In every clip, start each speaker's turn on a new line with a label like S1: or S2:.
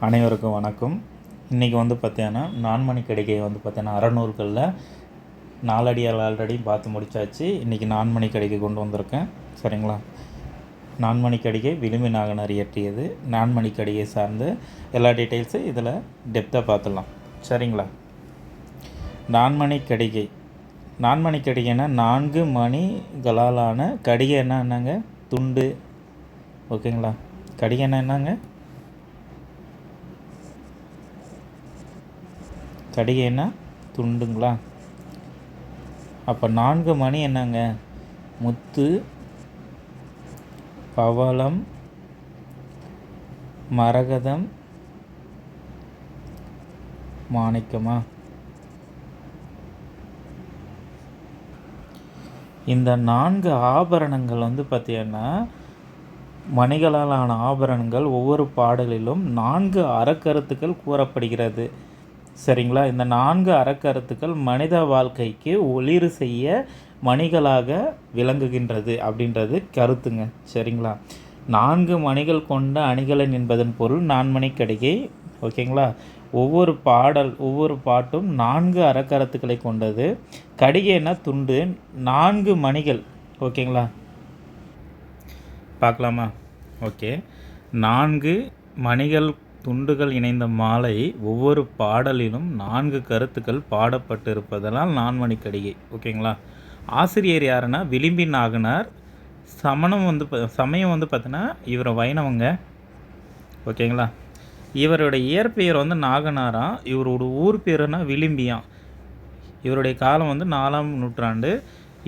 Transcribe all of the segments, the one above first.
S1: அனைவருக்கும் வணக்கம். இன்றைக்கி பார்த்தீங்கன்னா நான்மணி கடிகை பார்த்தீங்கன்னா அறநூல்களில் நாலடியால் ஆல்ரெடி பார்த்து முடித்தாச்சு. இன்றைக்கி நான்மணி கடிகை கொண்டு வந்திருக்கேன். சரிங்களா? நான்மணி கடிகை விளிம்பி நாகனார் இயற்றியது. நான்மணி கடிகை சார்ந்து எல்லா டீட்டெயில்ஸு இதில் டெப்த்தாக பார்த்துடலாம். சரிங்களா? நான்மணி கடிகை கடிகைன்னா 4 மணிகளாலான கடிகை. என்னங்க? துண்டு. ஓகேங்களா? கடிகைன்னா என்னங்க? கடிகைன்னா துண்டுங்களா? அப்போ 4 மணி என்னங்க? முத்து, பவளம், மரகதம், மாணிக்கமா? இந்த 4 ஆபரணங்கள் பார்த்தீங்கன்னா மணிகளால் ஆன ஆபரணங்கள். ஒவ்வொரு பாடலிலும் 4 அறக்கருத்துக்கள் கூறப்படுகிறது. சரிங்களா? இந்த 4 அறக்கருத்துக்கள் மனித வாழ்க்கைக்கு ஒளிர் செய்ய மணிகளாக விளங்குகின்றது அப்படின்றது கருத்துங்க. சரிங்களா? 4 மணிகள் கொண்ட அணிகலன் என்பதன் பொருள் நான்மணி கடிகை. ஓகேங்களா? ஒவ்வொரு பாட்டும் 4 அறக்கருத்துக்களை கொண்டது. கடிகைன்னா துண்டு. 4 மணிகள். ஓகேங்களா? பார்க்கலாமா? ஓகே. 4 மணிகள் துண்டுகள் இணைந்த மாலை. ஒவ்வொரு பாடலிலும் 4 கருத்துக்கள் பாடப்பட்டிருப்பதனால் நான்மணி கடிகை. ஓகேங்களா? ஆசிரியர் யாருன்னா விளிம்பி நாகனார். சமயம் பார்த்தீங்கன்னா இவர் வைணவங்க. ஓகேங்களா? இவருடைய இயற்பெயர் நாகனாராம். இவரோட ஊர் பேருனா விளிம்பியாம். இவருடைய காலம் 4ஆம் நூற்றாண்டு.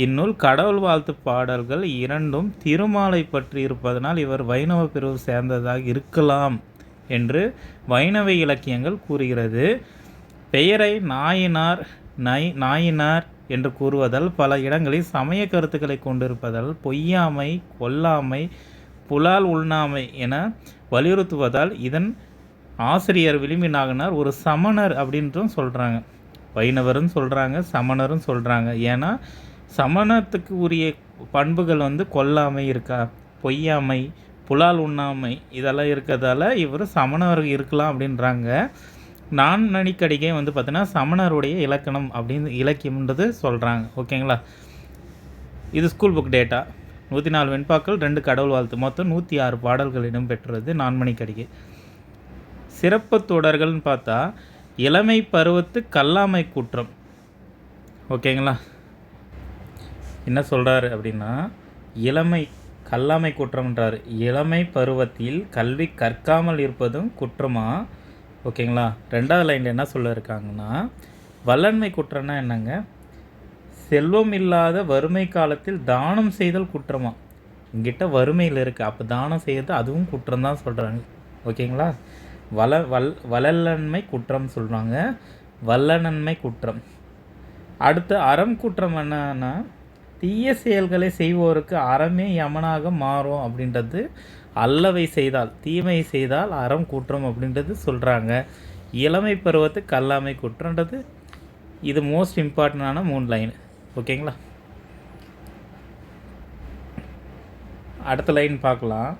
S1: இந்நூல் கடவுள் வாழ்த்து பாடல்கள் இரண்டும் திருமாலை பற்றி இருப்பதனால் இவர் வைணவ பிரிவு சேர்ந்ததாக இருக்கலாம் என்று வைணவ இலக்கியங்கள் கூறுகிறது. பெயரை நாயினார் என்று கூறுவதால் பல இடங்களில் சமய கருத்துக்களை கொண்டிருப்பதால் பொய்யாமை, கொல்லாமை, புலால் உள்நாமை என வலியுறுத்துவதால் இதன் ஆசிரியர் விளிம்பி நாகனார் ஒரு சமணர் அப்படின்றும் சொல்கிறாங்க. வைணவரும் சொல்கிறாங்க, சமணரும் சொல்கிறாங்க. ஏன்னா சமணத்துக்கு உரிய பண்புகள் கொல்லாமை இருக்கா, பொய்யாமை, புலால் உண்ணாமை இதெல்லாம் இருக்கிறதால இவர் சமணர் இருக்கலாம் அப்படின்றாங்க. நான்மணி கடிகை பார்த்தீங்கன்னா சமணருடைய இலக்கணம் அப்படின்னு இலக்கியம்ன்றது சொல்கிறாங்க. ஓகேங்களா? இது ஸ்கூல் புக் டேட்டா. 104 வெண்பாக்கள், 2 கடவுள் வாழ்த்து, மொத்தம் 106 பாடல்கள் இடம்பெற்றது நான்மணி கடிகை. சிறப்பு தொடர்கள்னு பார்த்தா இளமை பருவத்து கல்லாமை குற்றம். ஓகேங்களா? என்ன சொல்கிறாரு அப்படின்னா கல்லாமை குற்றம்ன்றார். இளமை பருவத்தில் கல்வி கற்காமல் இருப்பதும் குற்றமா? ஓகேங்களா? 2வது லைனில் என்ன சொல்ல இருக்காங்கன்னா வல்லன்மை குற்றம்னா என்னங்க? செல்வம் இல்லாத வறுமை காலத்தில் தானம் செய்தல் குற்றமா? இங்கிட்ட வறுமையில் இருக்குது, அப்போ தானம் செய்யறது அதுவும் குற்றம் தான் சொல்கிறாங்க. ஓகேங்களா? வளலன்மை குற்றம் சொல்கிறாங்க. வல்லநன்மை குற்றம். அடுத்து அறம் குற்றம் என்னன்னா தீய செயல்களை செய்வோருக்கு அறமே யமனாக மாறும் அப்படின்றது. அல்லவை செய்தால், தீமை செய்தால் அறம் குற்றம் அப்படின்றது சொல்கிறாங்க. இளமை பருவத்து கல்லாமை குற்றன்றது இது மோஸ்ட் இம்பார்ட்டண்டான 3 லைன். ஓகேங்களா? அடுத்த லைன் பார்க்கலாம்.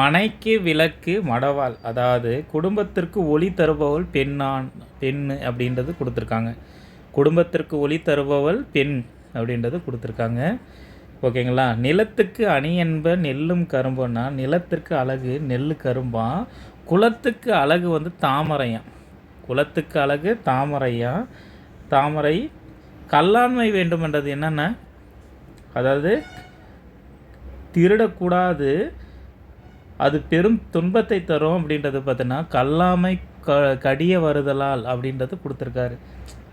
S1: மனைக்கு விளக்கு மடவாள், அதாவது குடும்பத்திற்கு ஒளி தருபவள் பெண்ணு அப்படின்றது கொடுத்துருக்காங்க. குடும்பத்திற்கு ஒளி தருபவள் பெண் அப்படின்றது கொடுத்துருக்காங்க. ஓகேங்களா? நிலத்துக்கு அணி என்ப நெல்லும் கரும்புன்னா நிலத்திற்கு அழகு நெல் கரும்பா. குலத்துக்கு அழகு தாமரையாம். குலத்துக்கு அழகு தாமரை. கல்லாண்மை வேண்டுமென்றது என்னென்ன? அதாவது திருடக்கூடாது, அது பெரும் துன்பத்தை தரும் அப்படின்றது பார்த்தீங்கன்னா கல்லாமை கடிய வருதலால் அப்படின்றது கொடுத்துருக்காரு.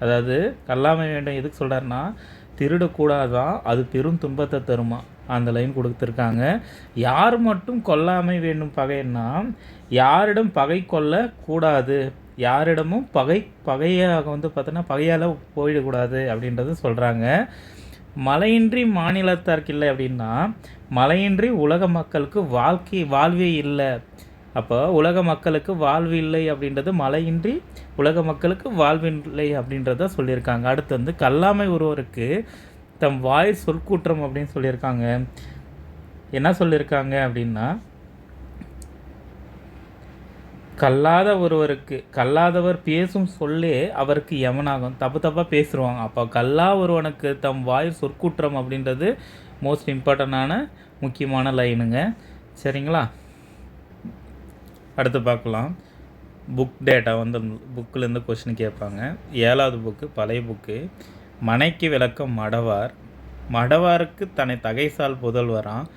S1: அதாவது கல்லாமை வேண்டும் எதுக்கு சொல்கிறாருன்னா திருடக்கூடாதான், அது பெரும் துன்பத்தை தருமா. அந்த லைன் கொடுத்துருக்காங்க. யார் மட்டும் கொல்லாமை வேண்டும் பகைன்னா யாரிடம் பகை கொள்ளக்கூடாது, யாரிடமும் பகையாக பார்த்தோன்னா பகையால் போயிடக்கூடாது அப்படின்றது சொல்கிறாங்க. மழையின்றி மாநிலத்தாருக்கு இல்லை அப்படின்னா மழையின்றி உலக மக்களுக்கு வாழ்வே இல்லை. அப்போ உலக மக்களுக்கு வாழ்வு இல்லை அப்படின்றது மழையின்றி உலக மக்களுக்கு வாழ்வில்லை அப்படின்றத சொல்லியிருக்காங்க. அடுத்து கல்லாமை ஒருவருக்கு தம் வாய் சொற்கூற்றம் அப்படின்னு சொல்லியிருக்காங்க. என்ன சொல்லியிருக்காங்க அப்படின்னா கல்லாதவர் பேசும் சொல்லே அவருக்கு யமனாகும். தப்பாக பேசுவாங்க. அப்போ கல்லா ஒருவனுக்கு தம் வாய் சொற்குற்றம் அப்படின்றது மோஸ்ட் இம்பார்ட்டண்டான முக்கியமான லைனுங்க. சரிங்களா? அடுத்து பார்க்கலாம். புக் டேட்டா வந்து புக்கிலேருந்து கொஷின் கேட்பாங்க. 7வது புக்கு, பழைய புக்கு. மனைக்கு விளக்கம் மடவார். மடவாருக்கு தன்னை தகைசால் புதல்வராம்.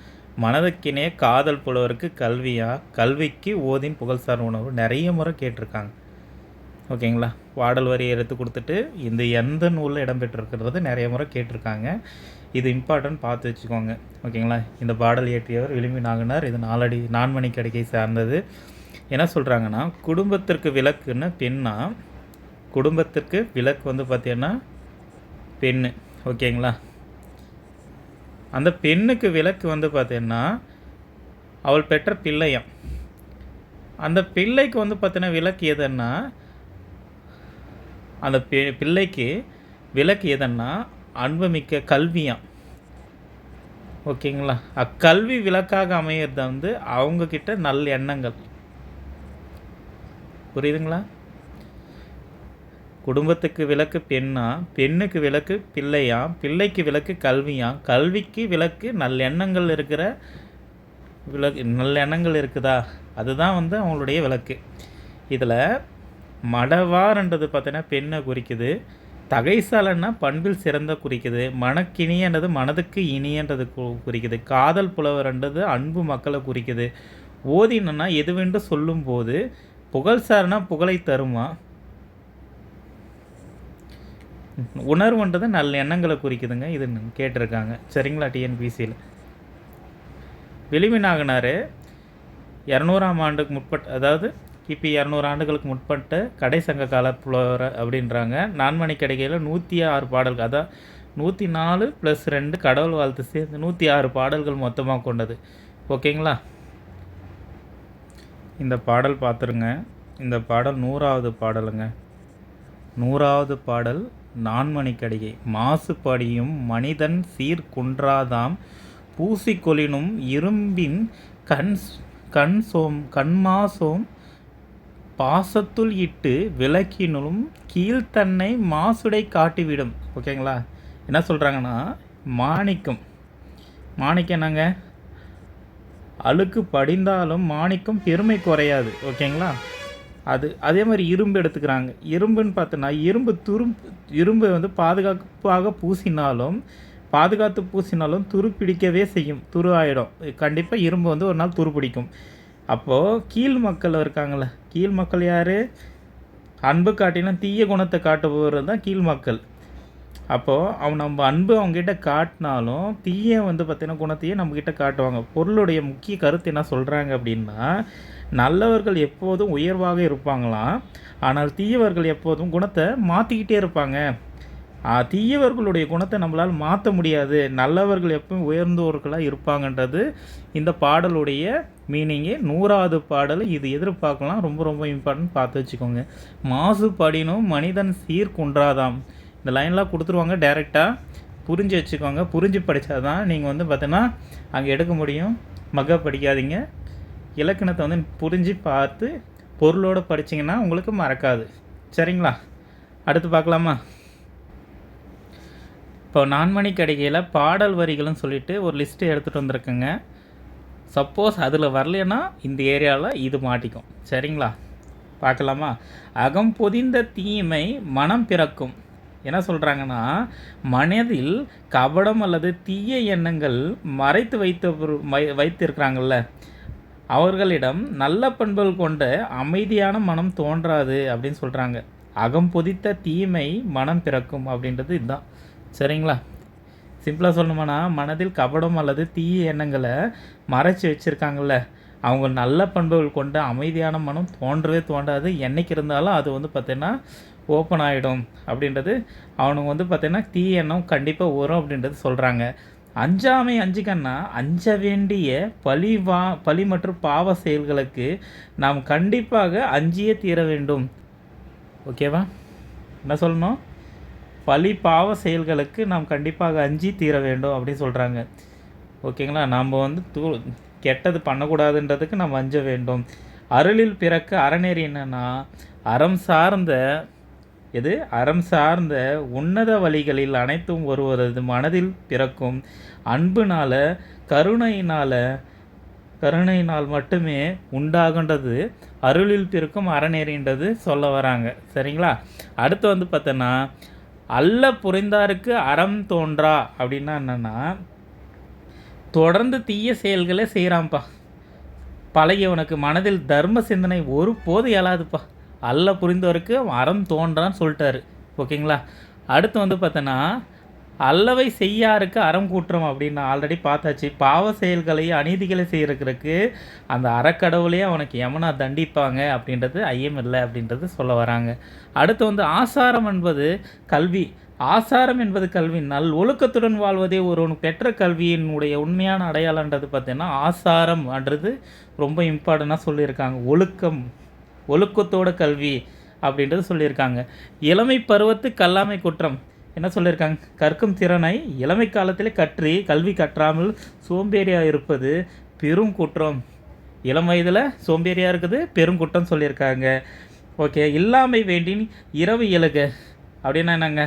S1: மனதுக்கினே காதல் புலவருக்கு கல்வியா. கல்விக்கு ஓதின் புகழ்சார் உணவு. நிறைய முறை கேட்டிருக்காங்க. ஓகேங்களா? பாடல் வரி எடுத்து கொடுத்துட்டு இந்த எந்த நூலில் இடம்பெற்றிருக்கிறது நிறைய முறை கேட்டிருக்காங்க. இது இம்பார்ட்டன்ட், பார்த்து வச்சுக்கோங்க. ஓகேங்களா? இந்த பாடல் இயற்றியவர் விளிம்பி நாகனார். இது நான்மணிக்கடிகை சார்ந்தது. என்ன சொல்கிறாங்கன்னா, குடும்பத்திற்கு விளக்குன்னு பெண்ணா. குடும்பத்திற்கு விளக்கு வந்து பார்த்தீங்கன்னா பெண்ணு. ஓகேங்களா? அந்த பெண்ணுக்கு விளக்கு வந்து பார்த்தீங்கன்னா அவள் பெற்ற பிள்ளையாம். அந்த பிள்ளைக்கு வந்து பார்த்தீங்கன்னா விளக்கு எதுன்னா, அந்த பிள்ளைக்கு விளக்கு எதுன்னா அன்புமிக்க கல்வியாம். ஓகேங்களா? அக்கல்வி விளக்காக அமையிறது வந்து அவங்கக்கிட்ட நல்ல எண்ணங்கள். புரியுதுங்களா? குடும்பத்துக்கு விளக்கு பெண்ணா, பெண்ணுக்கு விளக்கு பிள்ளையா, பிள்ளைக்கு விளக்கு கல்வியா, கல்விக்கு விளக்கு நல்லெண்ணங்கள் இருக்கிற நல்லெண்ணங்கள் இருக்குதா, அதுதான் வந்து அவங்களுடைய விளக்கு. இதில் மடவார்ன்றது பார்த்தீங்கன்னா பெண்ணை குறிக்குது. தகைசாலன்னா பண்பில் சிறந்த குறிக்குது. மனக்கினியன்றது மனதுக்கு இனியன்றது குறிக்குது. காதல் புலவர்ன்றது அன்பு மக்களை குறிக்குது. ஓதினா எதுவென்று சொல்லும்போது புகழ்சார்னா புகழை தருமா. உணர்வுன்றது நல்ல எண்ணங்களை குறிக்குதுங்க. இது கேட்டிருக்காங்க. சரிங்களா? டிஎன்பிசியில் விளிம்பி நாகனார் 200ஆம் ஆண்டுக்கு முற்பட்ட, அதாவது கிபி 200 ஆண்டுகளுக்கு முற்பட்ட கடைசங்க கால புலவர் அப்படின்றாங்க. நான்மணிக்கடிகையில் 106 பாடல்கள், அதான் 104 + 2 கடவுள் வாழ்த்து சேர்ந்து 106 பாடல்கள் மொத்தமாக கொண்டது. ஓகேங்களா? இந்த பாடல் பார்த்துருங்க. இந்த பாடல் 100வது பாடலுங்க. 100வது பாடல் நான்மணிக்கடிகை. மாசுபடியும் மனிதன் சீர் குன்றாதாம் பூசிக்கொளினும் இரும்பின் கண்மாசோம் பாசத்துள் இட்டு விளக்கினும் கீழ்த்தன்னை மாசுடை காட்டிவிடும். ஓகேங்களா? என்ன சொல்கிறாங்கன்னா, மாணிக்கம் என்னங்க, அழுக்கு படிந்தாலும் மாணிக்கம் பெருமை குறையாது. ஓகேங்களா? அதே மாதிரி இரும்பு எடுத்துக்கிறாங்க. இரும்புன்னு பார்த்தோன்னா இரும்பு வந்து பாதுகாப்பாக பாதுகாத்து பூசினாலும் துரு பிடிக்கவே செய்யும். துரு ஆகிடும். கண்டிப்பாக இரும்பு வந்து ஒரு நாள் துரு பிடிக்கும். அப்போது கீழ் மக்கள் இருக்காங்களே, கீழ் மக்கள் யார்? அன்பு காட்டினா தீய குணத்தை காட்டுபவர் தான் கீழ் மக்கள். அப்போது நம்ம அன்பு அவங்ககிட்ட காட்டினாலும் தீய வந்து பார்த்திங்கன்னா குணத்தையே நம்மக்கிட்ட காட்டுவாங்க. பொருளுடைய முக்கிய கருத்து என்ன சொல்கிறாங்க அப்படின்னா, நல்லவர்கள் எப்போதும் உயர்வாக இருப்பாங்களாம், ஆனால் தீயவர்கள் எப்போதும் குணத்தை மாற்றிக்கிட்டே இருப்பாங்க. தீயவர்களுடைய குணத்தை நம்மளால் மாற்ற முடியாது, நல்லவர்கள் எப்பவும் உயர்ந்தவர்களாக இருப்பாங்கன்றது இந்த பாடலுடைய மீனிங்கு. 100வது பாடல் இது எதிர்பார்க்கலாம். ரொம்ப ரொம்ப இம்பார்ட்டன்ட், பார்த்து வச்சுக்கோங்க. மாசுபடினும் மனிதன் சீர் குன்றாதாம். இந்த லைன்லாம் கொடுத்துருவாங்க டைரெக்டாக, புரிஞ்சு வச்சுக்கோங்க. புரிஞ்சு படித்தா தான் நீங்கள் வந்து பார்த்தீங்கன்னா அங்கே எடுக்க முடியும். படிக்காதீங்க. இலக்கணத்தை வந்து புரிஞ்சு பார்த்து பொருளோடு படிச்சிங்கன்னா உங்களுக்கு மறக்காது. சரிங்களா? அடுத்து பார்க்கலாமா? இப்போ நான்மணிக்கடிகையில் பாடல் வரிகள்னு சொல்லிட்டு ஒரு லிஸ்ட்டு எடுத்துகிட்டு வந்திருக்குங்க. சப்போஸ் அதில் வரலைன்னா இந்த ஏரியாவில் இது மாட்டிக்கும். சரிங்களா? பார்க்கலாமா? அகம் பொதிந்த தீமை மனம் பிறக்கும். என்ன சொல்கிறாங்கன்னா, மனதில் கபடம் அல்லது தீய எண்ணங்கள் மறைத்து வைத்திருக்கிறாங்கள்ல, அவர்களிடம் நல்ல பண்புகள் கொண்ட அமைதியான மனம் தோன்றாது அப்படின்னு சொல்கிறாங்க. அகம் பொதித்த தீமை மனம் பிறக்கும் அப்படின்றது இதுதான். சரிங்களா? சிம்பிளாக சொல்லணுமானா, மனதில் கபடம் அல்லது தீய எண்ணங்களை மறைச்சி வச்சுருக்காங்கள்ல, அவங்க நல்ல பண்புகள் கொண்ட அமைதியான மனம் தோன்றவே தோன்றாது. என்றைக்கு இருந்தாலும் அது வந்து பார்த்திங்கன்னா ஓப்பன் ஆகிடும் அப்படின்றது. அவனுக்கு வந்து பார்த்திங்கன்னா தீய எண்ணம் கண்டிப்பாக வரும் அப்படின்றது சொல்கிறாங்க. அஞ்சாமை அஞ்சுக்கன்னா, அஞ்ச வேண்டிய பழி மற்றும் பாவ செயல்களுக்கு நாம் கண்டிப்பாக அஞ்சியே தீர வேண்டும். ஓகேவா? என்ன சொல்லணும்? பாவ செயல்களுக்கு நாம் கண்டிப்பாக அஞ்சி தீர வேண்டும் அப்படின்னு சொல்கிறாங்க. ஓகேங்களா? நாம் வந்து கெட்டது பண்ணக்கூடாதுன்றதுக்கு நம்ம அஞ்ச வேண்டும். அருளில் பிறக்க அறநெறி என்னன்னா அறம் சார்ந்த உன்னத வழிகளில் அனைத்தும் ஒருவரது மனதில் பிறக்கும் அன்புனால கருணையினால் மட்டுமே உண்டாகுன்றது அருளில் பிறக்கும் அறநெறின்றது சொல்ல வராங்க. சரிங்களா? அடுத்து வந்து பார்த்தோன்னா அல்ல புரிந்தாருக்கு அறம் தோன்றா அப்படின்னா என்னென்னா தொடர்ந்து தீய செயல்களை செய்கிறான்ப்பா, பழகியவனுக்கு மனதில் தர்ம சிந்தனை ஒரு போது இயலாதுப்பா. அல்ல புரிந்தவருக்கு அறம் தோன்றான்னு சொல்லிட்டாரு. ஓகேங்களா? அடுத்து வந்து பார்த்தோன்னா அல்லவை செய்யாருக்கு அறம் கூட்டுறோம் அப்படின்னு ஆல்ரெடி பார்த்தாச்சு. பாவ செயல்களை அநீதிகளை செய்கிறதுக்கு அந்த அறக்கடவுளே அவனுக்கு யமனா தண்டிப்பாங்க அப்படின்றது ஐயம் இல்லை அப்படின்றது சொல்ல வராங்க. அடுத்து வந்து ஆசாரம் என்பது கல்வி. நல் ஒழுக்கத்துடன் வாழ்வதே ஒருவன் பெற்ற கல்வியினுடைய உண்மையான அடையாளன்றது பார்த்தீங்கன்னா ஆசாரம்ன்றது ரொம்ப இம்பார்ட்டண்ட்டாக சொல்லியிருக்காங்க. ஒழுக்கத்தோட கல்வி அப்படின்றது சொல்லியிருக்காங்க. இளமை பருவத்து கல்லாமை குற்றம் என்ன சொல்லியிருக்காங்க? கற்கும் திறனை இளமை காலத்திலே கல்வி கற்றாமல் சோம்பேறியாக இருப்பது பெரும் குற்றம். இளம் வயதில் சோம்பேறியாக இருக்குது பெரும் குற்றம் சொல்லியிருக்காங்க. ஓகே. இல்லாமை வேண்டின் இரவு எழுக அப்படின்னா என்னங்க?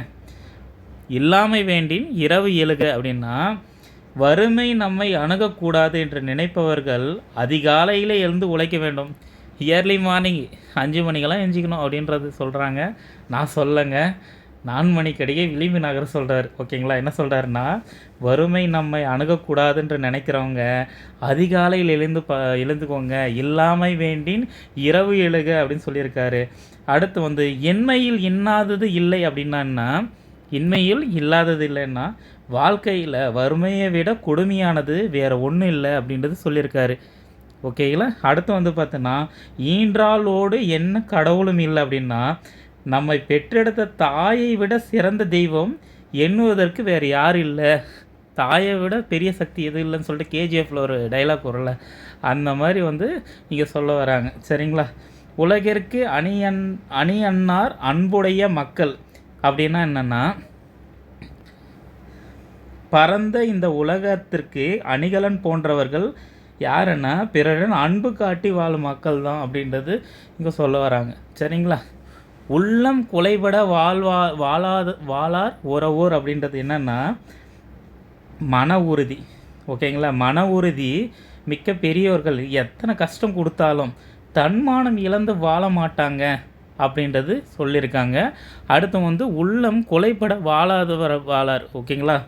S1: இல்லாமை வேண்டின் இரவு எழுக அப்படின்னா வறுமை நம்மை அணுகக்கூடாது என்று நினைப்பவர்கள் அதிகாலையில் எழுந்து உழைக்க வேண்டும். இயர்லி மார்னிங் 5 மணிக்கெல்லாம் எஞ்சிக்கணும் அப்படின்றது சொல்கிறாங்க. நான் சொல்லங்க, 4 மணிக்கடியே விளிம்பு நகர சொல்கிறார். ஓகேங்களா? என்ன சொல்கிறாருன்னா வறுமை நம்மை அணுகக்கூடாதுன்று நினைக்கிறவங்க அதிகாலையில் எழுந்துக்கோங்க, இல்லாமை வேண்டின் இரவு எழுக அப்படின்னு சொல்லியிருக்காரு. அடுத்து வந்து என்மையில் இன்னாதது இல்லை அப்படின்னா இன்மையில் இல்லாதது இல்லைன்னா வாழ்க்கையில் வறுமையை விட கொடுமையானது வேறு ஒன்றும் இல்லை அப்படின்றது சொல்லியிருக்காரு. ஓகேங்களா? அடுத்து வந்து பார்த்தோன்னா ஈன்றாலோடு என்ன கடவுளும் இல்லை அப்படின்னா நம்மை பெற்றெடுத்த தாயை விட சிறந்த தெய்வம் எண்ணுவதற்கு வேறு யாரும் இல்லை, தாயை விட பெரிய சக்தி எதுவும் இல்லைன்னு சொல்லிட்டு கேஜிஎஃப்பில் ஒரு டைலாக் வரல, அந்த மாதிரி வந்து இங்கே சொல்ல வராங்க. சரிங்களா? உலகிற்கு அணியன்னார் அன்புடைய மக்கள் அப்படின்னா என்னென்னா பரந்த இந்த உலகத்திற்கு அணிகலன் போன்றவர்கள் யாருன்னா பிறருடன் அன்பு காட்டி வாழும் மக்கள் தான் அப்படின்றது இங்கே சொல்ல வராங்க. சரிங்களா? உள்ளம் குலைபட வாழார் உறவோர் அப்படின்றது என்னென்னா மன உறுதி. ஓகேங்களா? மன உறுதி மிக்க பெரியவர்கள் எத்தனை கஷ்டம் கொடுத்தாலும் தன்மானம் இழந்து வாழ மாட்டாங்க அப்படின்றது சொல்லியிருக்காங்க. அடுத்து வந்து உள்ளம் கொலைப்பட வாழார். ஓகேங்களா?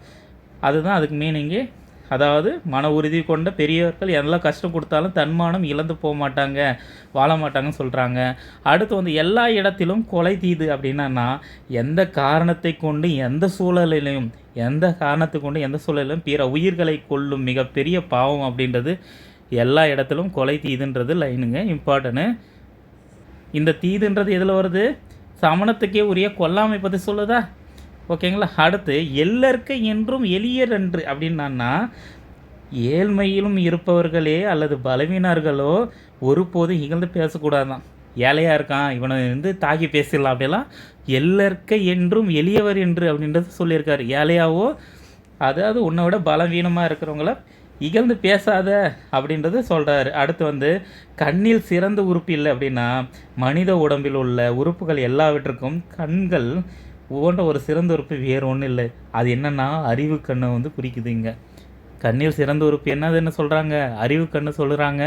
S1: அதுதான் அதுக்கு மீனிங்கு. அதாவது மன உறுதி கொண்ட பெரியவர்கள் எல்லாம் கஷ்டம் கொடுத்தாலும் தன்மானம் இழந்து போக மாட்டாங்க, வாழ மாட்டாங்கன்னு சொல்கிறாங்க. அடுத்து வந்து எல்லா இடத்திலும் கொலை தீது அப்படின்னா எந்த காரணத்தை கொண்டு எந்த சூழலிலும் பிற உயிர்களை கொல்லும் மிகப்பெரிய பாவம் அப்படின்றது எல்லா இடத்திலும் கொலை தீதுன்றது லைனுங்க இம்பார்ட்டனு. இந்த தீதுன்றது எதில் வருது? சமணத்துக்கே உரிய கொல்லாமை பற்றி சொல்லுதா? ஓகேங்களா? அடுத்து எல்லற்க என்றும் எளியர் என்று அப்படின்னா ஏழ்மையிலும் இருப்பவர்களே அல்லது பலவீனர்களோ ஒருபோதும் இகழ்ந்து பேசக்கூடாதான். ஏழையாக இருக்கான் இவனை வந்து தாக்கி பேசிடலாம் அப்படிலாம் எல்லற்க என்றும் எளியவர் என்று அப்படின்றது சொல்லியிருக்காரு. ஏழையாவோ அதாவது உன்னை விட பலவீனமாக இருக்கிறவங்கள இகழ்ந்து பேசாத அப்படின்றது சொல்கிறாரு. அடுத்து வந்து கண்ணில் சிறந்த உறுப்பு இல்லை அப்படின்னா மனித உடம்பில் உள்ள உறுப்புகள் எல்லாவற்றுக்கும் கண்கள் போன்ற ஒரு சிறந்த உறுப்பு வேறு ஒன்றும் இல்லை. அது என்னென்னா அறிவு கண்ணை வந்து குறிக்குது. இங்கே கண்ணில் சிறந்த உறுப்பு என்னதுன்னு சொல்கிறாங்க? அறிவு கண்ணு சொல்கிறாங்க.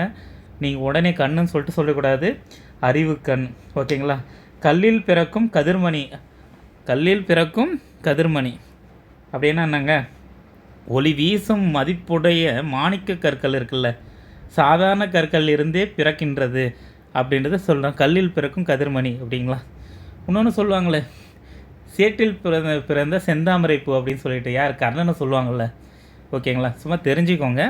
S1: நீங்கள் உடனே கண்ணுன்னு சொல்லிட்டு சொல்லக்கூடாது, அறிவு கண். ஓகேங்களா? கல்லில் பிறக்கும் கதிர்மணி அப்படின்னா என்னங்க? ஒளி வீசும் மதிப்புடைய மாணிக்க கற்கள் இருக்குல்ல, சாதாரண கற்கள் இருந்தே பிறக்கின்றது அப்படின்றத சொல்கிறேன். கல்லில் பிறக்கும் கதிர்மணி அப்படிங்களா? இன்னொன்று சொல்லுவாங்களே, சேற்றில் பிறந்த செந்தாமரை பூ அப்படின்னு சொல்லிட்டு யார் கர்ணனை சொல்லுவாங்கள்ல. ஓகேங்களா? சும்மா தெரிஞ்சுக்கோங்க.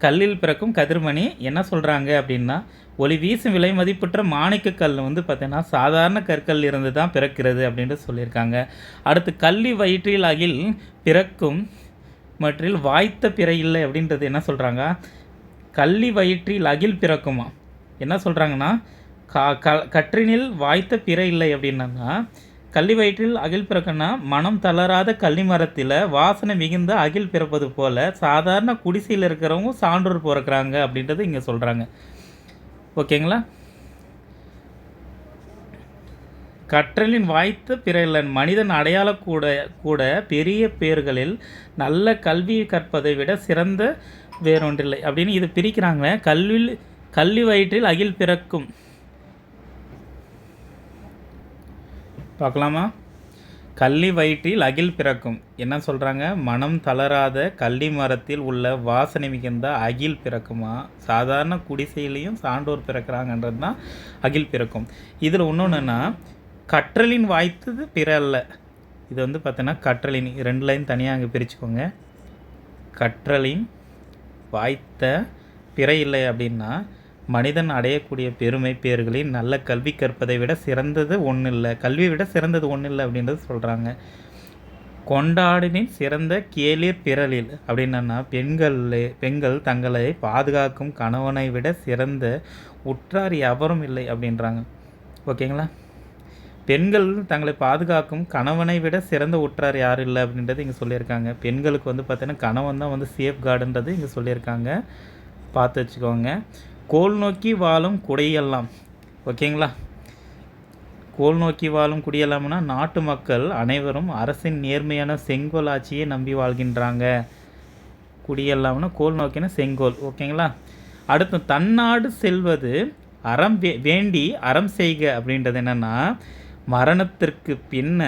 S1: கல்லில் பிறக்கும் கதிர்மணி என்ன சொல்கிறாங்க அப்படின்னா ஒளி வீசும் விலை மதிப்பற்ற மாணிக்க கல் வந்து பார்த்தீங்கன்னா சாதாரண கற்கள் இருந்து தான் பிறக்கிறது அப்படின்ட்டு சொல்லியிருக்காங்க. அடுத்து கள்ளி வயிற்றில் அகில் பிறக்கும் மற்றில் வாய்த்த பிறை இல்லை அப்படின்றது என்ன சொல்கிறாங்க? கள்ளி வயிற்றில் அகில் பிறக்குமா என்ன சொல்கிறாங்கன்னா கற்றினில் வாய்த்த பிறை இல்லை அப்படின்னா கள்ளி வயிற்றில் அகில் பிறக்குன்னா மனம் தளராத கள்ளி மரத்தில் வாசனை மிகுந்த அகில் பிறப்பது போல் சாதாரண குடிசையில் இருக்கிறவங்க சான்றோர் பிறக்கிறாங்க அப்படின்றது இங்கே சொல்கிறாங்க. ஓகேங்களா? கற்றலின் வாய்த்த பிறல்லன் மனிதன் அடையாள கூட கூட பெரிய பேர்களில் நல்ல கல்வி கற்பதை விட சிறந்த வேறொன்றில்லை அப்படின்னு இது பிரிக்கிறாங்க. கல்வி வயிற்றில் அகில் பிறக்கும். பார்க்கலாமா? கல்வி வயிற்றில் அகில் பிறக்கும் என்ன சொல்கிறாங்க? மனம் தளராத கள்ளி மரத்தில் உள்ள வாசனை மிகுந்த அகில் பிறக்குமா? சாதாரண குடிசையிலையும் சான்றோர் பிறக்கிறாங்கன்றது தான் அகில் பிறக்கும். இதில் இன்னொன்றுன்னா கற்றலின் வாய்த்தது பிற அல்ல. இது வந்து பார்த்தீங்கன்னா கற்றலின் 2 லைன் தனியாக அங்கே பிரிச்சுக்கோங்க. கற்றலின் வாய்த்த பிற இல்லை அப்படின்னா மனிதன் அடையக்கூடிய பெருமை பேர்களில் நல்ல கல்வி கற்பதை விட சிறந்தது ஒன்றும் இல்லை, கல்வியை விட சிறந்தது ஒன்றும் இல்லை அப்படின்றது சொல்கிறாங்க. கொண்டாடினின் சிறந்த கேளிர் பிறலில் அப்படின்னா பெண்கள் தங்களை பாதுகாக்கும் கணவனை விட சிறந்த உற்றார் எவரும் இல்லை அப்படின்றாங்க. ஓகேங்களா? பெண்கள் தங்களை பாதுகாக்கும் கணவனை விட சிறந்த உற்றார் யாரும் இல்லை அப்படின்றது இங்கே சொல்லியிருக்காங்க. பெண்களுக்கு வந்து பார்த்தீங்கன்னா கணவன் தான் வந்து சேஃப் கார்டுன்றது இங்கே சொல்லியிருக்காங்க, பார்த்து வச்சுக்கோங்க. கோல் நோக்கி வாழும் குடியெல்லாம். ஓகேங்களா? கோல் நோக்கி வாழும் குடியெல்லாம்னா நாட்டு மக்கள் அனைவரும் அரசின் நேர்மையான செங்கோல் ஆட்சியை நம்பி வாழ்கின்றாங்க. குடியெல்லாம்னா கோல் நோக்கினா செங்கோல். ஓகேங்களா? அடுத்து தன்னாடு செல்வது அறம் வேண்டி அறம் செய்க அப்படின்றது என்னென்னா மரணத்திற்கு பின்ன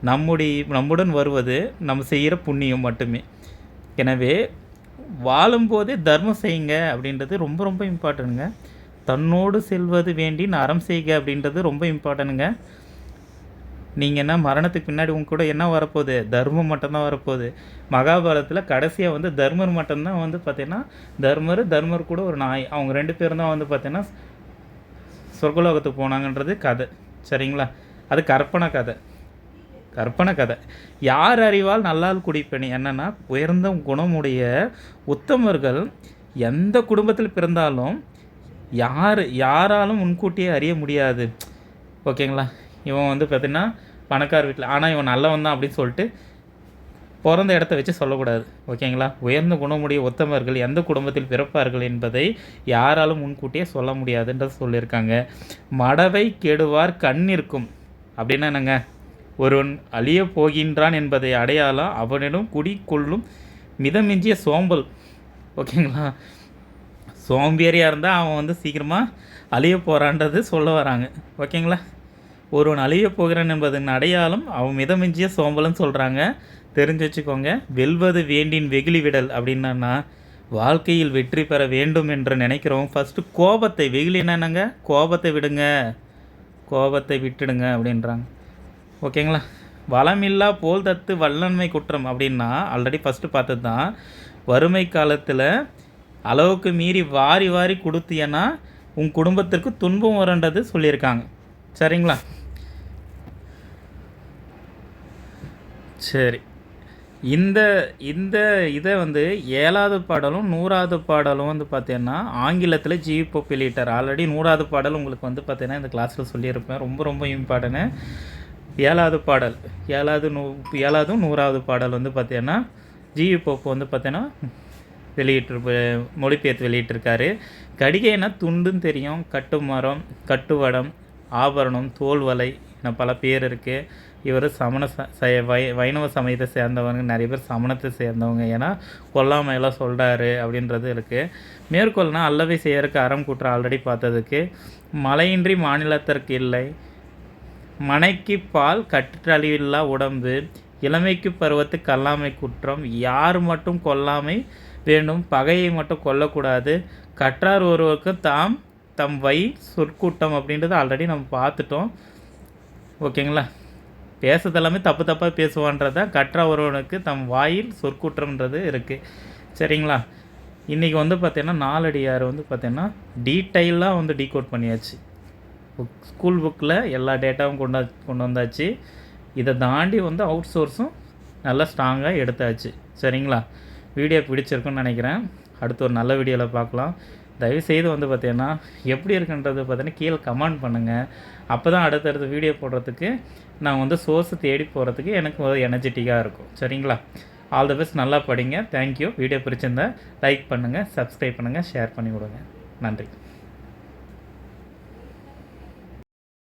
S1: நம்முடன் வருவது நம்ம செய்கிற புண்ணியம் மட்டுமே. எனவே வாழும்போதே தர்மம் செய்யுங்க அப்படின்றது ரொம்ப ரொம்ப இம்பார்ட்டனுங்க. தன்னோடு செல்வது வேண்டி அறம் செய்க அப்படின்றது ரொம்ப இம்பார்ட்டனுங்க. நீங்கள் என்ன மரணத்துக்கு பின்னாடி உங்க கூட என்ன வரப்போகுது? தர்மம் மட்டும்தான் வரப்போகுது. மகாபாரதத்தில் கடைசியாக வந்து தர்மர் மட்டும்தான் வந்து பார்த்தீங்கன்னா தர்மர் கூட ஒரு நாய், அவங்க 2 பேரும் தான் வந்து பார்த்தீங்கன்னா சொர்க்கலோகத்துக்கு போனாங்கன்றது கதை. சரிங்களா? அது கற்பனை கதை. யார் அறிவால் நல்லால் குடிப்பணி என்னென்னா உயர்ந்த குணமுடைய உத்தமர்கள் எந்த குடும்பத்தில் பிறந்தாலும் யாராலும் முன்கூட்டியே அறிய முடியாது. ஓகேங்களா? இவன் வந்து பார்த்தீங்கன்னா பணக்கார வீட்டில், ஆனால் இவன் நல்லவன் தான் அப்படின்னு சொல்லிட்டு பிறந்த இடத்த வச்சு சொல்லக்கூடாது. ஓகேங்களா? உயர்ந்த குணமுடைய உத்தமர்கள் எந்த குடும்பத்தில் பிறப்பார்கள் என்பதை யாராலும் முன்கூட்டியே சொல்ல முடியாதுன்றது சொல்லியிருக்காங்க. மடவை கெடுவார் கண்ணிற்கும் அப்படின்னா என்னங்க? ஒருவன் அழிய போகின்றான் என்பதை அடையாளம் அவனிடம் குடிக்கொள்ளும் மிதமிஞ்சிய சோம்பல். ஓகேங்களா? சோம்பேறியாக இருந்தால் அவன் வந்து சீக்கிரமாக அழிய போகிறான்றது சொல்ல வராங்க. ஓகேங்களா? ஒருவன் அழிய போகிறான் என்பதன் அடையாளம் அவன் மிதமிஞ்சிய சோம்பல்னு சொல்கிறாங்க. தெரிஞ்சு வச்சுக்கோங்க. வெல்வது வேண்டின் வெகுளி விடல் அப்படின்னா வாழ்க்கையில் வெற்றி பெற வேண்டும் என்று நினைக்கிறவங்க ஃபஸ்ட்டு கோபத்தை, வெகுளி என்னென்னங்க? கோபத்தை விட்டுடுங்க அப்படின்றாங்க. ஓகேங்களா? வளமில்லா போல் தத்து வல்லன்மை குற்றம் அப்படின்னா ஆல்ரெடி ஃபஸ்ட்டு பார்த்தது தான். வறுமை காலத்தில் அளவுக்கு மீறி வாரி கொடுத்தியன்னா உன் குடும்பத்திற்கு துன்பம் வரன்றது சொல்லியிருக்காங்க. சரிங்களா? சரி, இந்த இதை வந்து 7வது பாடலும் 100வது பாடலும் வந்து பார்த்தீங்கன்னா ஆங்கிலத்தில் ஜி போப் வெளியிட்டார். ஆல்ரெடி 100வது பாடல் உங்களுக்கு வந்து பார்த்தீங்கன்னா இந்த கிளாஸில் சொல்லியிருப்பேன். ரொம்ப ரொம்ப இம்பார்ட்டன்னு. 7வது பாடல் 7வது 100வது பாடல் வந்து பார்த்தீங்கன்னா ஜி போப் வந்து பார்த்தீங்கன்னா மொழிபெயர்த்து வெளியிட்டிருக்காரு. கடிகைனா துண்டுன்னு தெரியும். கட்டுமரம், கட்டுவடம், ஆபரணம், தோல்வலை என பல பேர் இருக்குது. இவர் வைணவ சமயத்தை சேர்ந்தவங்க, நிறைய பேர் சமணத்தை சேர்ந்தவங்க. ஏன்னா கொல்லாமையெல்லாம் சொல்கிறாரு அப்படின்றது இருக்குது. மேற்கொள்னா அல்லவை செய்யறதுக்கு அறம் குற்றம் ஆல்ரெடி பார்த்ததுக்கு. மழையின்றி மாநிலத்திற்கு இல்லை, மனைக்கு பால் கற்றழிவில்லா உடம்பு, இளமைக்கு பருவத்து கல்லாமை குற்றம், யார் மட்டும் கொல்லாமை வேண்டும், பகையை மட்டும் கொல்லக்கூடாது, கற்றார் ஒருவருக்கு தம் சொற்கூட்டம் அப்படின்றது ஆல்ரெடி நம்ம பார்த்துட்டோம். ஓகேங்களா? பேசுறது எல்லாமே தப்பாக பேசுவான்றதான் கற்றா ஒருவனுக்கு தம் வாயில் சொற்கூற்றம்ன்றது இருக்குது. சரிங்களா? இன்றைக்கி வந்து பார்த்திங்கன்னா 4 அடியார் வந்து பார்த்திங்கன்னா டீட்டெயிலாக வந்து டீகோட் பண்ணியாச்சு. ஸ்கூல் புக்கில் எல்லா டேட்டாவும் கொண்டு வந்தாச்சு. இதை தாண்டி வந்து அவுட் சோர்ஸும் நல்லா ஸ்ட்ராங்காக எடுத்தாச்சு. சரிங்களா? வீடியோ பிடிச்சிருக்குன்னு நினைக்கிறேன். அடுத்து ஒரு நல்ல வீடியோவில் பார்க்கலாம். தயவுசெய்து வந்து பார்த்தீங்கன்னா எப்படி இருக்குன்றது பார்த்தீங்கன்னா கீழே கமெண்ட் பண்ணுங்கள். அப்போ தான் அடுத்தடுத்த வீடியோ போடுறதுக்கு நான் வந்து சோர்ஸை தேடி போகிறதுக்கு எனக்கு ஒரு எனர்ஜெட்டிக்காக இருக்கும். சரிங்களா? All the best. நல்லா படிங்க. தேங்க்யூ. வீடியோ பிடிச்சிருந்தா லைக் பண்ணுங்கள், சப்ஸ்கிரைப் பண்ணுங்கள், ஷேர் பண்ணி விடுங்க. நன்றி.